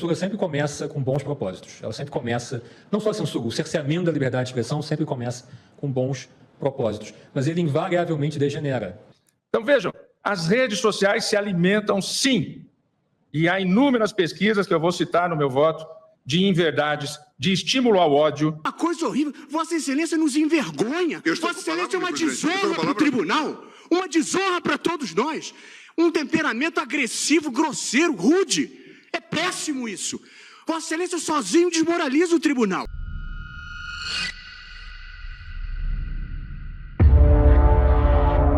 censura sempre começa com bons propósitos. Ela sempre começa, não só a censura, o cerceamento da liberdade de expressão sempre começa com bons propósitos, mas ele invariavelmente degenera. Então vejam, as redes sociais se alimentam sim, e há inúmeras pesquisas que eu vou citar no meu voto, de inverdades, de estímulo ao ódio. Uma coisa horrível, Vossa Excelência nos envergonha. Vossa Excelência é uma desonra para o tribunal, uma desonra para todos nós. Um temperamento agressivo, grosseiro, rude. É péssimo isso. Vossa Excelência sozinho desmoraliza o tribunal.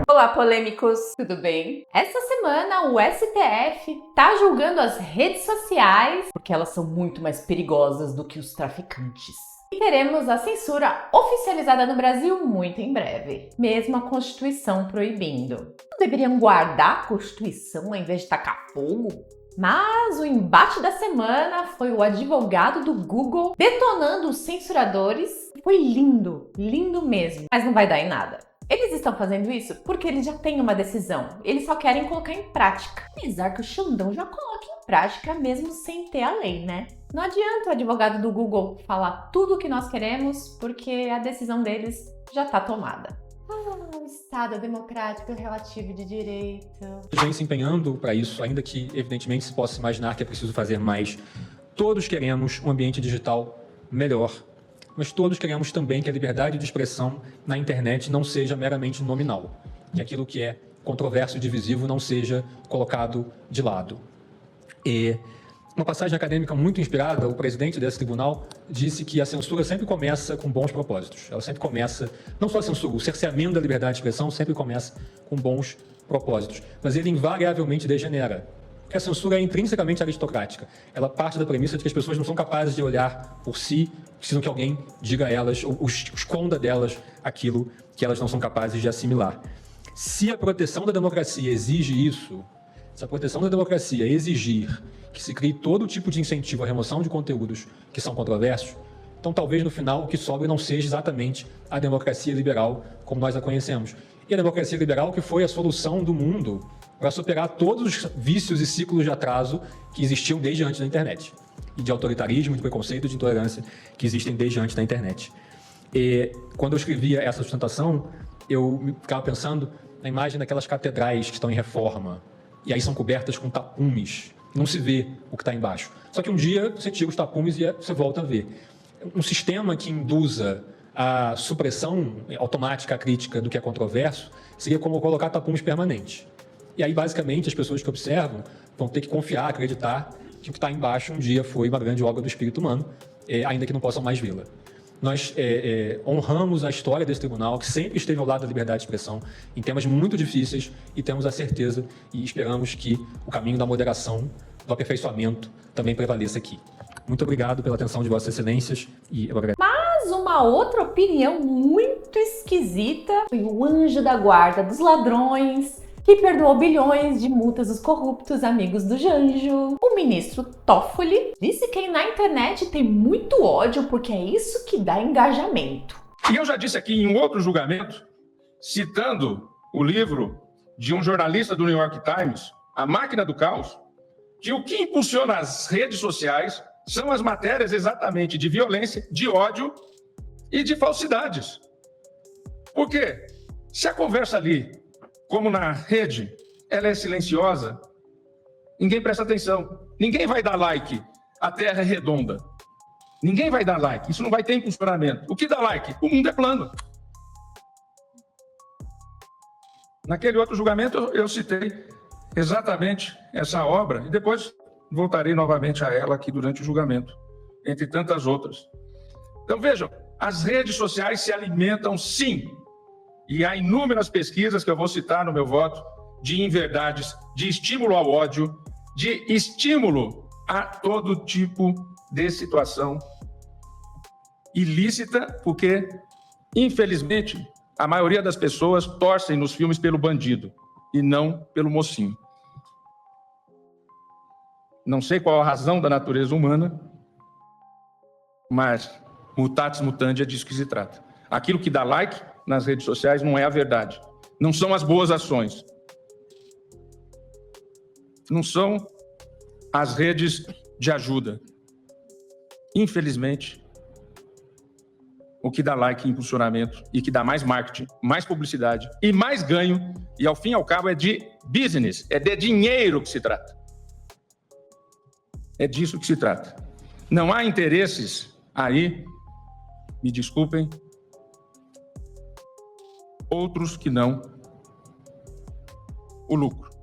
Olá, polêmicos, tudo bem? Essa semana o STF tá julgando as redes sociais porque elas são muito mais perigosas do que os traficantes. E teremos a censura oficializada no Brasil muito em breve, mesmo a Constituição proibindo. Não deveriam guardar a Constituição ao invés de tacar fogo? Mas o embate da semana foi o advogado do Google detonando os censuradores. Foi lindo, lindo mesmo, mas não vai dar em nada. Eles estão fazendo isso porque eles já têm uma decisão, eles só querem colocar em prática. Apesar que o Xandão já coloca em prática mesmo sem ter a lei, né? Não adianta o advogado do Google falar tudo o que nós queremos porque a decisão deles já está tomada. O Estado democrático relativo de direito. Vem se empenhando para isso, ainda que evidentemente se possa imaginar que é preciso fazer mais. Todos queremos um ambiente digital melhor. Mas todos queremos também que a liberdade de expressão na internet não seja meramente nominal, que aquilo que é controverso e divisivo não seja colocado de lado. E uma passagem acadêmica muito inspirada, o presidente desse tribunal disse que a censura sempre começa com bons propósitos. Ela sempre começa, não só a censura, o cerceamento da liberdade de expressão sempre começa com bons propósitos, mas ele invariavelmente degenera. Porque a censura é intrinsecamente aristocrática. Ela parte da premissa de que as pessoas não são capazes de olhar por si, precisam que alguém diga a elas, ou esconda delas aquilo que elas não são capazes de assimilar. Se a proteção da democracia exige isso, se a proteção da democracia exigir que se crie todo tipo de incentivo à remoção de conteúdos que são controversos, então talvez no final o que sobre não seja exatamente a democracia liberal como nós a conhecemos. E a democracia liberal que foi a solução do mundo para superar todos os vícios e ciclos de atraso que existiam desde antes da internet. E de autoritarismo, de preconceito, de intolerância que existem desde antes da internet. E quando eu escrevia essa sustentação, eu ficava pensando na imagem daquelas catedrais que estão em reforma. E aí são cobertas com tapumes. Não se vê o que está embaixo. Só que um dia você tira os tapumes e você volta a ver. Um sistema que induza a supressão automática crítica do que é controverso seria como colocar tapumes permanentes. E aí, basicamente, as pessoas que observam vão ter que confiar, acreditar que o que está embaixo um dia foi uma grande obra do espírito humano, ainda que não possam mais vê-la. Nós honramos a história desse tribunal, que sempre esteve ao lado da liberdade de expressão, em temas muito difíceis, e temos a certeza e esperamos que o caminho da moderação, do aperfeiçoamento, também prevaleça aqui. Muito obrigado pela atenção de Vossas Excelências e eu agradeço. Mas uma outra opinião muito esquisita foi o anjo da guarda dos ladrões, que perdoou bilhões de multas aos corruptos amigos do Janjo. O ministro Toffoli disse que na internet tem muito ódio porque é isso que dá engajamento. E eu já disse aqui em um outro julgamento, citando o livro de um jornalista do New York Times, A Máquina do Caos, que o que impulsiona as redes sociais são as matérias exatamente de violência, de ódio e de falsidades. Por quê? Se a conversa ali, como na rede, ela é silenciosa, ninguém presta atenção. Ninguém vai dar like, a Terra é redonda. Ninguém vai dar like, isso não vai ter impulsionamento. O que dá like? O mundo é plano. Naquele outro julgamento eu citei exatamente essa obra e depois voltarei novamente a ela aqui durante o julgamento, entre tantas outras. Então vejam, as redes sociais se alimentam sim, e há inúmeras pesquisas que eu vou citar no meu voto, de inverdades, de estímulo ao ódio, de estímulo a todo tipo de situação ilícita, porque, infelizmente, a maioria das pessoas torcem nos filmes pelo bandido e não pelo mocinho. Não sei qual a razão da natureza humana, mas mutatis mutandi é disso que se trata. Aquilo que dá like nas redes sociais não é a verdade. Não são as boas ações. Não são as redes de ajuda. Infelizmente, o que dá like e impulsionamento e que dá mais marketing, mais publicidade e mais ganho, e ao fim e ao cabo é de business, é de dinheiro que se trata. É disso que se trata. Não há interesses aí, me desculpem, outros que não o lucro.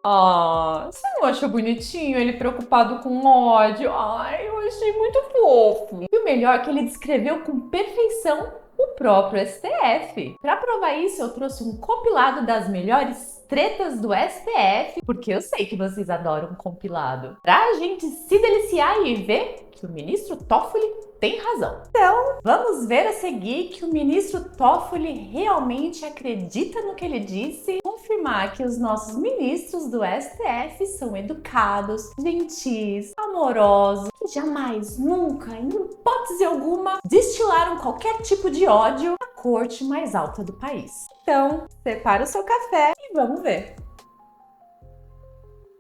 Você não achou bonitinho ele preocupado com ódio? Ai, eu achei muito fofo. E o melhor é que ele descreveu com perfeição o próprio STF. Para provar isso, eu trouxe um compilado das melhores tretas do STF, porque eu sei que vocês adoram um compilado. Pra gente se deliciar e ver que o ministro Toffoli tem razão. Então, vamos ver a seguir que o ministro Toffoli realmente acredita no que ele disse, confirmar que os nossos ministros do STF são educados, gentis, amorosos, que jamais, nunca, em hipótese alguma, destilaram qualquer tipo de ódio à corte mais alta do país. Então, separa o seu café e vamos ver.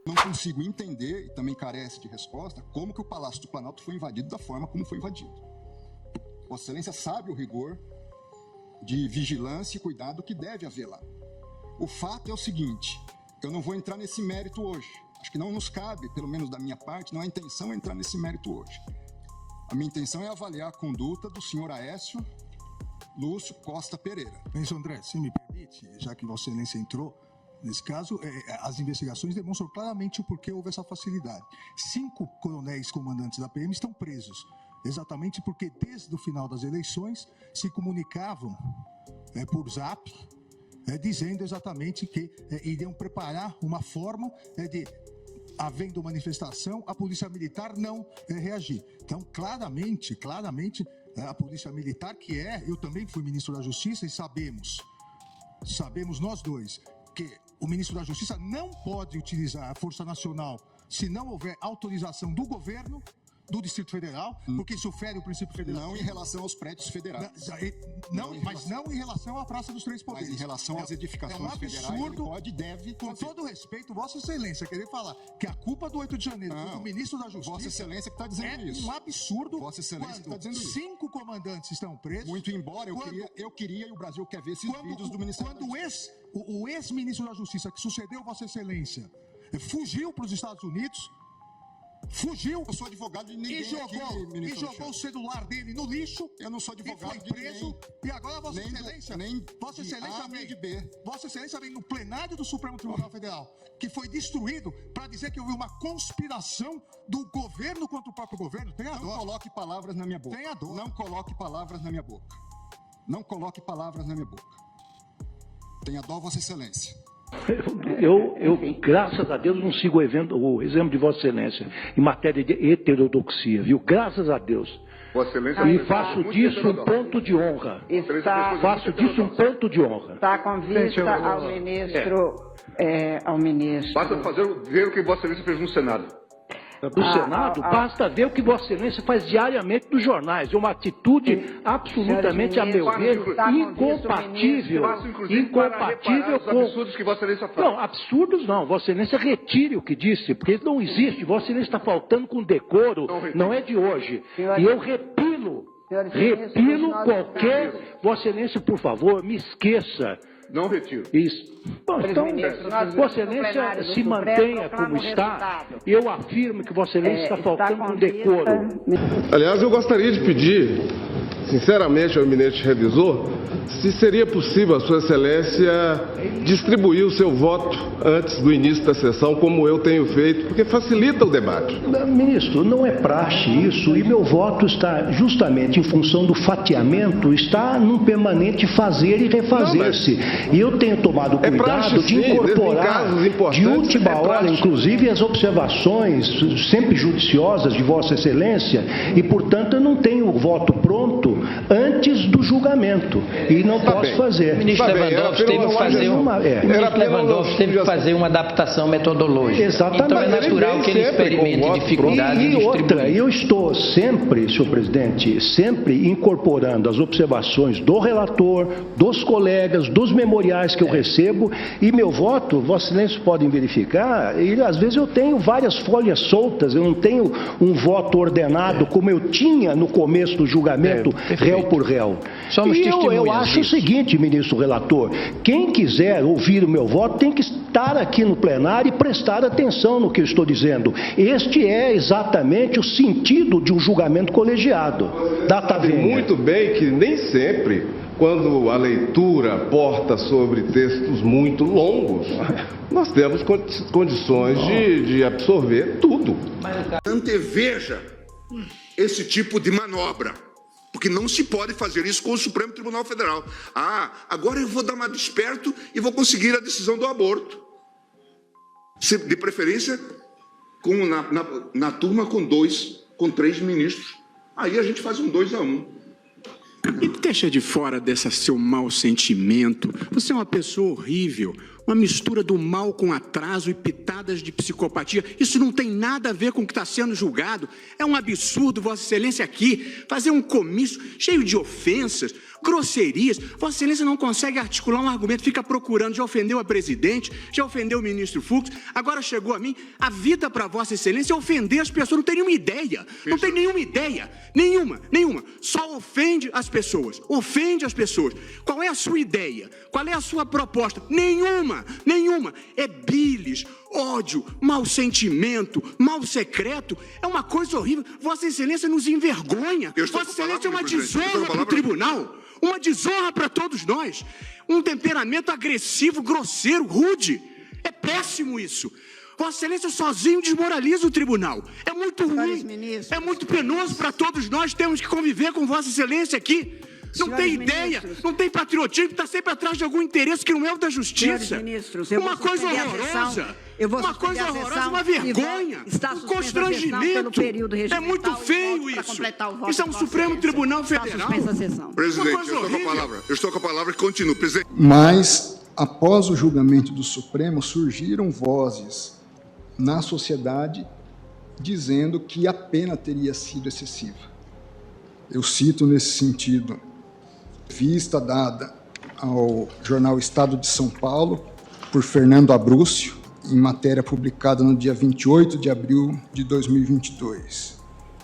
Não consigo entender, e também carece de resposta, como que o Palácio do Planalto foi invadido da forma como foi invadido. Vossa Excelência sabe o rigor de vigilância e cuidado que deve haver lá. O fato é o seguinte, eu não vou entrar nesse mérito hoje. Acho que não nos cabe, pelo menos da minha parte, não há intenção entrar nesse mérito hoje. A minha intenção é avaliar a conduta do senhor Aécio Lúcio Costa Pereira. Benção, André, se me permite, já que Vossa Excelência entrou, nesse caso, as investigações demonstram claramente o porquê houve essa facilidade. 5 coronéis comandantes da PM estão presos, exatamente porque desde o final das eleições se comunicavam por zap, dizendo exatamente que iriam preparar uma forma de, havendo manifestação, a Polícia Militar não reagir. Então, claramente, a Polícia Militar, que eu também fui ministro da Justiça e sabemos nós dois, que o ministro da Justiça não pode utilizar a Força Nacional se não houver autorização do governo do Distrito Federal, porque isso fere o princípio federal. Não em relação aos prédios federais. Não em relação à Praça dos Três Poderes. Mas em relação às edificações federais, ele pode e deve com fazer. todo respeito, Vossa Excelência, querer falar que a culpa do 8 de janeiro foi do ministro da Justiça... Vossa Excelência que está dizendo isso. É um absurdo. Vossa Excelência que está dizendo isso. 5 comandantes estão presos. Muito embora eu queria e o Brasil quer ver esses vídeos do Ministério da Justiça. O ex-ministro da Justiça, que sucedeu Vossa Excelência, fugiu para os Estados Unidos, Eu sou advogado de ninguém e jogou o celular dele no lixo. Eu não sou advogado de ninguém. E agora Vossa Excelência, Vossa Excelência vem no plenário do Supremo Tribunal Federal, que foi destruído, para dizer que houve uma conspiração do governo contra o próprio governo. Tenha dó. Não coloque palavras na minha boca. Tenha dó. Não coloque palavras na minha boca. Não coloque palavras na minha boca. Tenha dó, Vossa Excelência. Eu, graças a Deus, não sigo o exemplo de Vossa Excelência em matéria de heterodoxia, viu? Graças a Deus. Vossa Excelência, e faço disso um ponto de honra. Faço disso um ponto de honra. Está com vista ao ministro. Ao ministro. Basta ver o que Vossa Excelência fez no Senado. Do Senado, basta ver o que Vossa Excelência faz diariamente nos jornais. É uma atitude absolutamente, a meu ver, incompatível com os absurdos que Vossa Excelência faz. Não, absurdos não. Vossa Excelência retire o que disse, porque não existe. Vossa Excelência está faltando com decoro, não é de hoje. E eu repilo qualquer... Vossa Excelência, por favor, me esqueça. Não retiro. Isso. Bom, então, Vossa Excelência se mantenha como está. Eu afirmo que Vossa Excelência está faltando com decoro. Aliás, eu gostaria de pedir, sinceramente, ao eminente revisor, se seria possível a Sua Excelência distribuir o seu voto antes do início da sessão, como eu tenho feito, porque facilita o debate. Ministro, não é praxe isso, e meu voto está justamente em função do fatiamento, está num permanente fazer e refazer-se. E eu tenho tomado cuidado de incorporar de última hora, inclusive, as observações sempre judiciosas de Vossa Excelência, e, portanto, eu não tenho o voto pronto antes do julgamento. E não posso fazer. O ministro Lewandowski teve que fazer uma adaptação metodológica. Exatamente. Então é natural que ele experimente dificuldades e outra, eu estou sempre, senhor presidente, sempre incorporando as observações do relator, dos colegas, dos memoriais que eu recebo, e meu voto, Vossa Excelência podem verificar, e às vezes eu tenho várias folhas soltas, eu não tenho um voto ordenado como eu tinha no começo do julgamento, réu por réu. Somos e testemunhas eu acho disso. o seguinte, ministro relator, quem quiser ouvir o meu voto tem que estar aqui no plenário e prestar atenção no que eu estou dizendo. Este é exatamente o sentido de um julgamento colegiado. Data Sabe venha. muito bem que nem sempre, quando a leitura porta sobre textos muito longos, nós temos condições de absorver tudo. Anteveja esse tipo de manobra, porque não se pode fazer isso com o Supremo Tribunal Federal. Ah, agora eu vou dar uma desperto e vou conseguir a decisão do aborto. De preferência, na turma com 3 ministros. Aí a gente faz um 2-1. E deixa de fora desse seu mau sentimento. Você é uma pessoa horrível. Uma mistura do mal com atraso e pitadas de psicopatia. Isso não tem nada a ver com o que está sendo julgado. É um absurdo, Vossa Excelência, aqui fazer um comício cheio de ofensas, grosserias. Vossa Excelência não consegue articular um argumento, fica procurando. Já ofendeu a presidente, já ofendeu o ministro Fux, agora chegou a mim. A vida para Vossa Excelência é ofender as pessoas. Não tem nenhuma ideia. Não tem nenhuma ideia. Nenhuma. Só ofende as pessoas. Ofende as pessoas. Qual é a sua ideia? Qual é a sua proposta? Nenhuma. É bilis, ódio, mau sentimento, mal secreto. É uma coisa horrível. Vossa Excelência nos envergonha. Vossa Excelência é uma desonra para o tribunal. Uma desonra para todos nós. Um temperamento agressivo, grosseiro, rude. É péssimo isso. Vossa Excelência sozinho desmoraliza o tribunal. É muito ruim. É muito penoso para todos nós. Temos que conviver com Vossa Excelência aqui. Não tem ideia, não tem patriotismo, está sempre atrás de algum interesse que não é o da justiça. Uma coisa horrorosa. Uma coisa horrorosa, uma vergonha, um constrangimento. É muito feio isso. Isso é um Supremo Tribunal Federal. Presidente, eu estou com a palavra e continuo. Presidente. Mas, após o julgamento do Supremo, surgiram vozes na sociedade dizendo que a pena teria sido excessiva. Eu cito nesse sentido entrevista dada ao jornal Estado de São Paulo por Fernando Abrúcio, em matéria publicada no dia 28 de abril de 2022.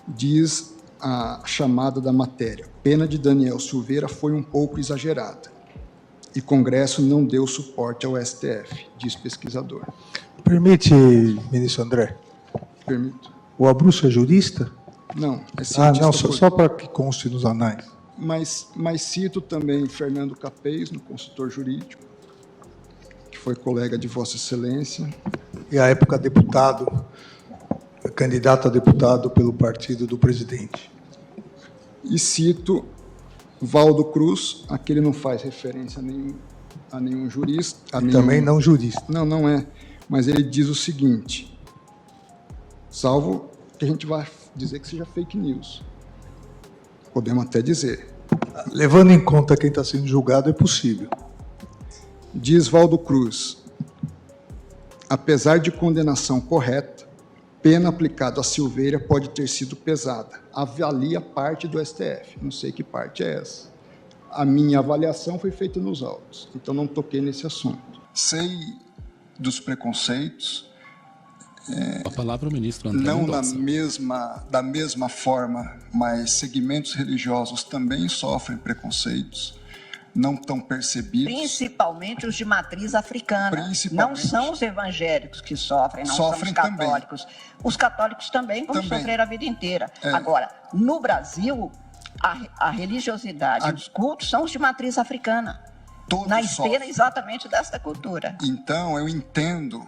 Diz a chamada da matéria: pena de Daniel Silveira foi um pouco exagerada e Congresso não deu suporte ao STF, diz pesquisador. Permite, ministro André? Permito. O Abrúcio é jurista? Não, é cientista. Não, só para que conste nos anais. Mas cito também Fernando Capês, no consultor jurídico, que foi colega de Vossa Excelência. E à época candidato a deputado pelo partido do presidente. E cito Valdo Cruz, aquele não faz referência a nenhum jurista. Também não jurista. Não é. Mas ele diz o seguinte, salvo que a gente vai dizer que seja fake news. Podemos até dizer. Levando em conta quem está sendo julgado, é possível. Diz Valdo Cruz, apesar de condenação correta, pena aplicada a Silveira pode ter sido pesada. Avalia parte do STF. Não sei que parte é essa. A minha avaliação foi feita nos autos, então não toquei nesse assunto. Sei dos preconceitos. A palavra ao ministro André não Mendonça. da mesma forma, mas segmentos religiosos também sofrem preconceitos, não tão percebidos. Principalmente os de matriz africana. Não são os evangélicos que sofrem, não são os católicos. Também. Os católicos também vão sofrer a vida inteira. Agora, no Brasil, a religiosidade, os cultos são os de matriz africana. Na esteira exatamente dessa cultura. Então, eu entendo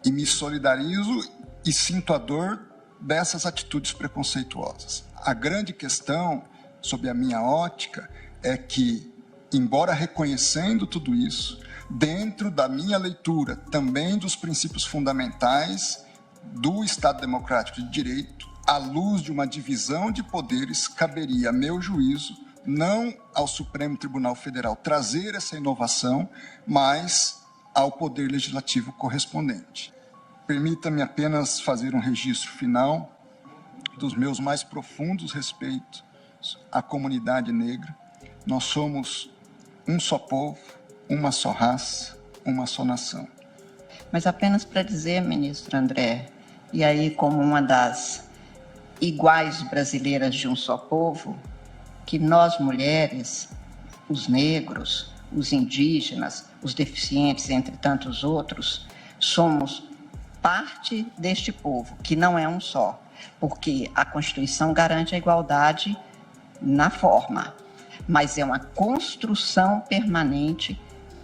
e me solidarizo e sinto a dor dessas atitudes preconceituosas. A grande questão, sob a minha ótica, é que, embora reconhecendo tudo isso, dentro da minha leitura também dos princípios fundamentais do Estado Democrático de Direito, à luz de uma divisão de poderes, caberia, a meu juízo, não ao Supremo Tribunal Federal trazer essa inovação, mas ao Poder Legislativo correspondente. Permita-me apenas fazer um registro final dos meus mais profundos respeitos à comunidade negra. Nós somos um só povo, uma só raça, uma só nação. Mas apenas para dizer, ministro André, e aí como uma das iguais brasileiras de um só povo, que nós mulheres, os negros, os indígenas, os deficientes, entre tantos outros, somos parte deste povo, que não é um só, porque a Constituição garante a igualdade na forma, mas é uma construção permanente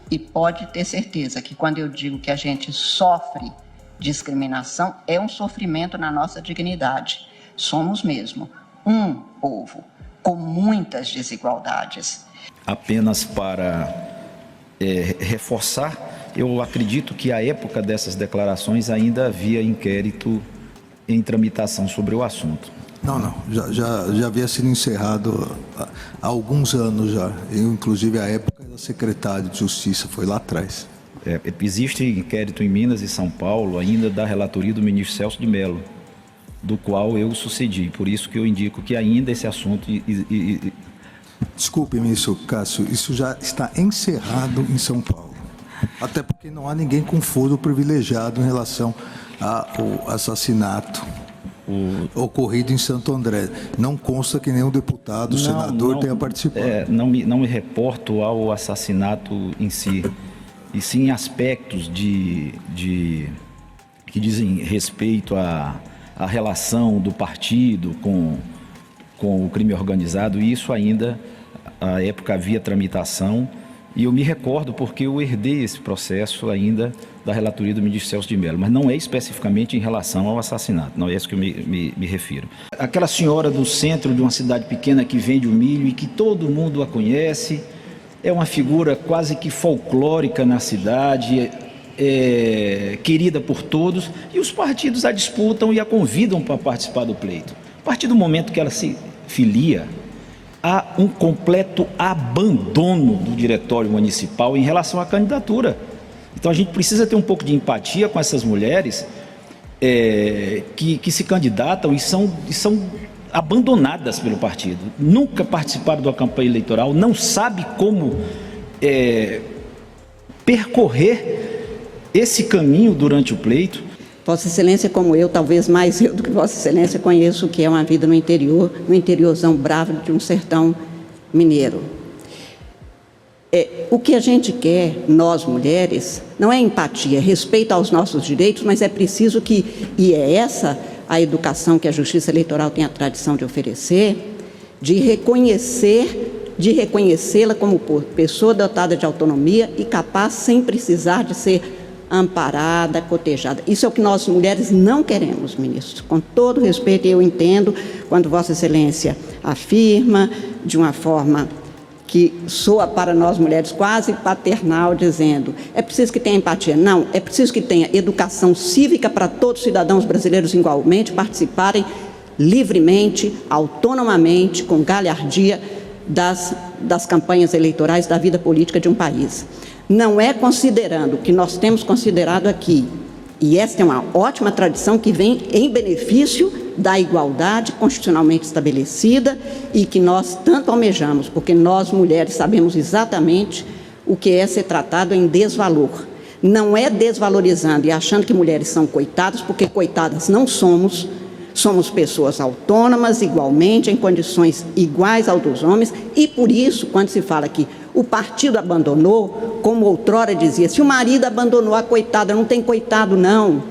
e pode ter certeza que quando eu digo que a gente sofre discriminação, é um sofrimento na nossa dignidade. Somos mesmo um povo com muitas desigualdades. Apenas para reforçar, eu acredito que à época dessas declarações ainda havia inquérito em tramitação sobre o assunto. Não, já havia sido encerrado há alguns anos já. Eu, inclusive, à época era secretário de Justiça, foi lá atrás. Existe inquérito em Minas e São Paulo, ainda da relatoria do ministro Celso de Mello, do qual eu sucedi. Por isso que eu indico que ainda esse assunto... Desculpe, ministro Cássio, isso já está encerrado em São Paulo. Até porque não há ninguém com foro privilegiado em relação ao assassinato ocorrido em Santo André. Não consta que nenhum deputado, senador tenha participado. Não me reporto ao assassinato em si, e sim aspectos que dizem respeito à relação do partido com o crime organizado, e isso ainda, à época, havia tramitação, e eu me recordo porque eu herdei esse processo ainda da relatoria do ministro Celso de Mello, mas não é especificamente em relação ao assassinato, não é isso que eu me refiro. Aquela senhora do centro de uma cidade pequena que vende o milho e que todo mundo a conhece, é uma figura quase que folclórica na cidade, querida por todos, e os partidos a disputam e a convidam para participar do pleito. A partir do momento que ela se filia, há um completo abandono do diretório municipal em relação à candidatura. Então a gente precisa ter um pouco de empatia com essas mulheres que se candidatam e são abandonadas pelo partido. Nunca participaram da campanha eleitoral, não sabe como percorrer esse caminho durante o pleito. Vossa Excelência, como eu, talvez mais eu do que Vossa Excelência, conheço o que é uma vida no interior, no interiorzão bravo de um sertão mineiro. O que a gente quer, nós mulheres, não é empatia, é respeito aos nossos direitos, mas é preciso e é essa a educação que a Justiça Eleitoral tem a tradição de oferecer, de reconhecê-la como pessoa dotada de autonomia e capaz, sem precisar de ser amparada, cotejada. Isso é o que nós mulheres não queremos, ministro. Com todo respeito, eu entendo quando Vossa Excelência afirma de uma forma que soa para nós mulheres quase paternal, dizendo é preciso que tenha empatia. Não, é preciso que tenha educação cívica para todos os cidadãos brasileiros igualmente participarem livremente, autonomamente, com galhardia das campanhas eleitorais, da vida política de um país. Não é considerando o que nós temos considerado aqui, e esta é uma ótima tradição que vem em benefício da igualdade constitucionalmente estabelecida e que nós tanto almejamos, porque nós mulheres sabemos exatamente o que é ser tratado em desvalor. Não é desvalorizando e achando que mulheres são coitadas, porque coitadas não somos. Somos pessoas autônomas, igualmente, em condições iguais ao dos homens, e por isso, quando se fala que o partido abandonou, como outrora dizia, se o marido abandonou a coitada, não tem coitado, não.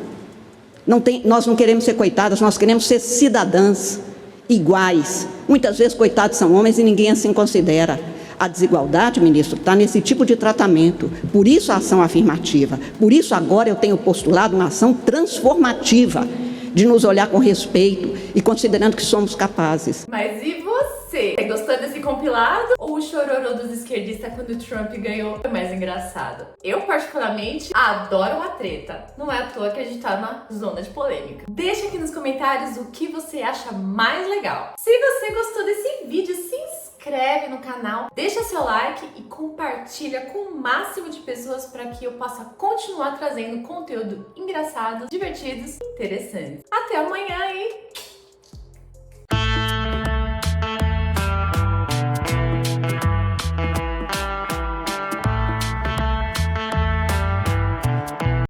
Nós não queremos ser coitadas, nós queremos ser cidadãs iguais. Muitas vezes, coitados são homens e ninguém assim considera. A desigualdade, ministro, está nesse tipo de tratamento. Por isso a ação afirmativa. Por isso agora eu tenho postulado uma ação transformativa, de nos olhar com respeito e considerando que somos capazes. Mas e você? Gostou desse compilado? Ou o chororô dos esquerdistas quando o Trump ganhou foi mais engraçado. Eu, particularmente, adoro uma treta. Não é à toa que a gente tá na zona de polêmica. Deixa aqui nos comentários o que você acha mais legal. Se você gostou desse vídeo, se inscreve no canal, deixa seu like e compartilha com o máximo de pessoas para que eu possa continuar trazendo conteúdo engraçado, divertidos e interessantes. Até amanhã e